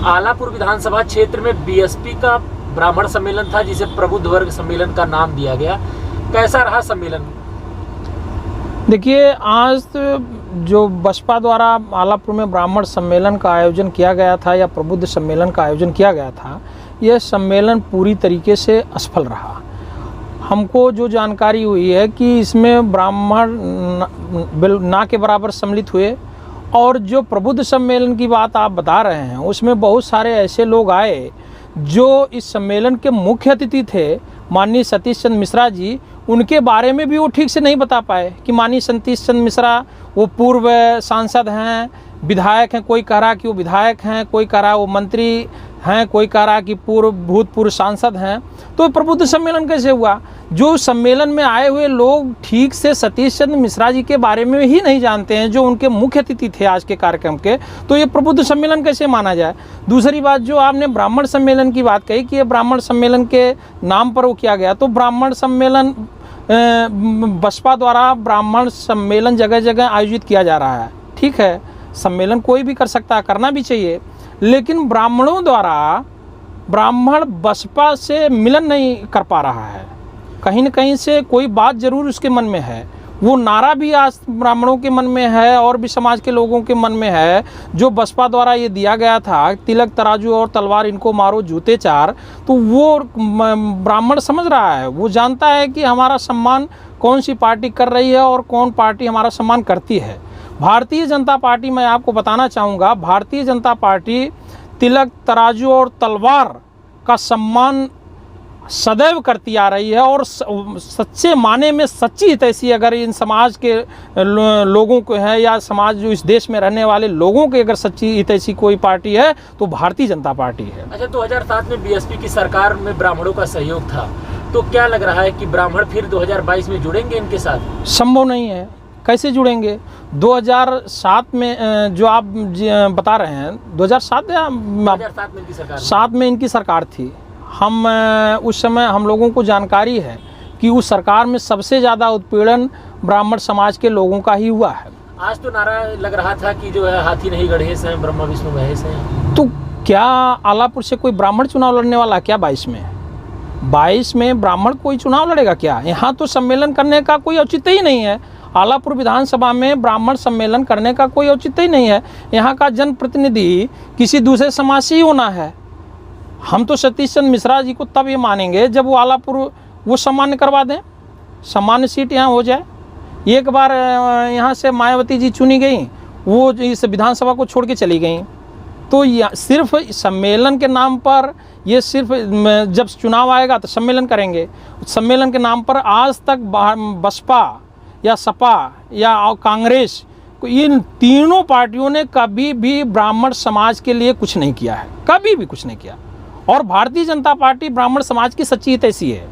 आलापुर विधानसभा क्षेत्र में बीएसपी का ब्राह्मण सम्मेलन था जिसे प्रबुद्ध वर्ग सम्मेलन का नाम दिया गया। कैसा रहा सम्मेलन? देखिए, आज जो बसपा द्वारा आलापुर में ब्राह्मण सम्मेलन का आयोजन किया गया था या प्रबुद्ध सम्मेलन का आयोजन किया गया था, यह सम्मेलन पूरी तरीके से असफल रहा। हमको जो जानकारी हुई है कि इसमें ब्राह्मण ना के बराबर सम्मिलित हुए, और जो प्रबुद्ध सम्मेलन की बात आप बता रहे हैं उसमें बहुत सारे ऐसे लोग आए जो इस सम्मेलन के मुख्य अतिथि थे, माननीय सतीश चंद्र मिश्रा जी। उनके बारे में भी वो ठीक से नहीं बता पाए कि माननीय सतीश चंद्र मिश्रा वो पूर्व सांसद हैं, विधायक हैं। कोई कह रहा कि वो विधायक हैं, कोई कह रहा वो मंत्री हैं, कोई कह रहा कि भूतपूर्व सांसद हैं। तो प्रबुद्ध सम्मेलन कैसे हुआ? जो सम्मेलन में आए हुए लोग ठीक से सतीश चंद्र मिश्रा जी के बारे में ही नहीं जानते हैं, जो उनके मुख्य अतिथि थे आज के कार्यक्रम के, तो ये प्रबुद्ध सम्मेलन कैसे माना जाए? दूसरी बात, जो आपने ब्राह्मण सम्मेलन की बात कही कि ये ब्राह्मण सम्मेलन के नाम पर वो किया गया, तो ब्राह्मण सम्मेलन बसपा द्वारा ब्राह्मण सम्मेलन जगह जगह आयोजित किया जा रहा है। ठीक है, सम्मेलन कोई भी कर सकता है, करना भी चाहिए, लेकिन ब्राह्मणों द्वारा ब्राह्मण बसपा से मिलन नहीं कर पा रहा है। कहीं न कहीं से कोई बात जरूर उसके मन में है। वो नारा भी आज ब्राह्मणों के मन में है और भी समाज के लोगों के मन में है, जो बसपा द्वारा ये दिया गया था, तिलक तराजू और तलवार इनको मारो जूते चार। तो वो ब्राह्मण समझ रहा है, वो जानता है कि हमारा सम्मान कौन सी पार्टी कर रही है और कौन पार्टी हमारा सम्मान करती है। भारतीय जनता पार्टी, मैं आपको बताना चाहूँगा, भारतीय जनता पार्टी तिलक तराजू और तलवार का सम्मान सदैव करती आ रही है, और सच्चे माने में सच्ची हितैषी अगर इन समाज के लोगों को है, या समाज जो इस देश में रहने वाले लोगों के अगर सच्ची हितैषी कोई पार्टी है तो भारतीय जनता पार्टी है। अच्छा, 2007 में बीएसपी की सरकार में ब्राह्मणों का सहयोग था, तो क्या लग रहा है कि ब्राह्मण फिर 2022 में जुड़ेंगे इनके साथ? संभव नहीं है। कैसे जुड़ेंगे? 2007 में जो आप बता रहे हैं, 2007 में इनकी सरकार थी। हम उस समय हम लोगों को जानकारी है कि उस सरकार में सबसे ज़्यादा उत्पीड़न ब्राह्मण समाज के लोगों का ही हुआ है। आज तो नारा लग रहा था कि जो है हाथी नहीं गढ़े से ब्रह्मा विष्णु महेश हैं। तो क्या आलापुर से कोई ब्राह्मण चुनाव लड़ने वाला क्या 22 में ब्राह्मण कोई चुनाव लड़ेगा क्या? यहाँ तो सम्मेलन करने का कोई औचित्य ही नहीं है। आलापुर विधानसभा में ब्राह्मण सम्मेलन करने का कोई औचित्य ही नहीं है। यहाँ का जनप्रतिनिधि किसी दूसरे समाज से ही होना है। हम तो सतीश चंद्र मिश्रा जी को तब ये मानेंगे जब वो आलापुर वो सामान्य करवा दें, सामान्य सीट यहाँ हो जाए। एक बार यहाँ से मायावती जी चुनी गई, वो इस विधानसभा को छोड़ के चली गई। तो सिर्फ सम्मेलन के नाम पर, ये सिर्फ जब चुनाव आएगा तो सम्मेलन करेंगे। सम्मेलन के नाम पर आज तक बसपा या सपा या कांग्रेस, इन तीनों पार्टियों ने कभी भी ब्राह्मण समाज के लिए कुछ नहीं किया है, कभी भी कुछ नहीं किया। और भारतीय जनता पार्टी ब्राह्मण समाज की सच्ची हितैषी है।